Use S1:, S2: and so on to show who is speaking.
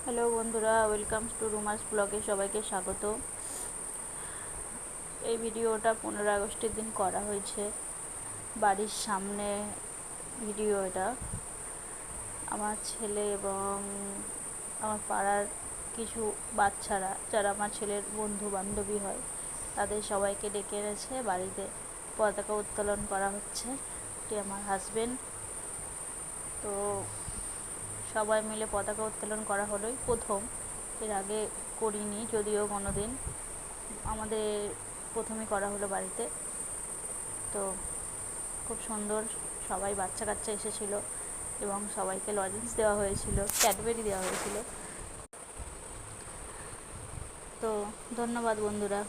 S1: Hello বন্ধুরা, welcome to রুমাস ব্লগে সবাইকে স্বাগত। এই ভিডিওটা 15 আগস্টের দিন করা হয়েছে। বাড়ির সামনে ভিডিও এটা। আমার ছেলে এবং আমার পাড়ার কিছু বাচ্চারা, যারা আমার ছেলের বন্ধু বান্ধবী হয়, তাদের সবাইকে ডেকে এনেছে। বাড়িতে পতাকা উত্তোলন করা হচ্ছে। এটি আমার হাজবেন্ড। তো সবাই মিলে পতাকা উত্তোলন করা হলোই প্রথম। এর আগে করিনি, যদিও কোনো দিন। আমাদের প্রথমে করা হলো বাড়িতে। তো খুব সুন্দর, সবাই বাচ্চা কাচ্চা এসেছিল এবং সবাইকে লজেন্স দেওয়া হয়েছিল, ক্যাডবেরি দেওয়া হয়েছিল। তো ধন্যবাদ বন্ধুরা।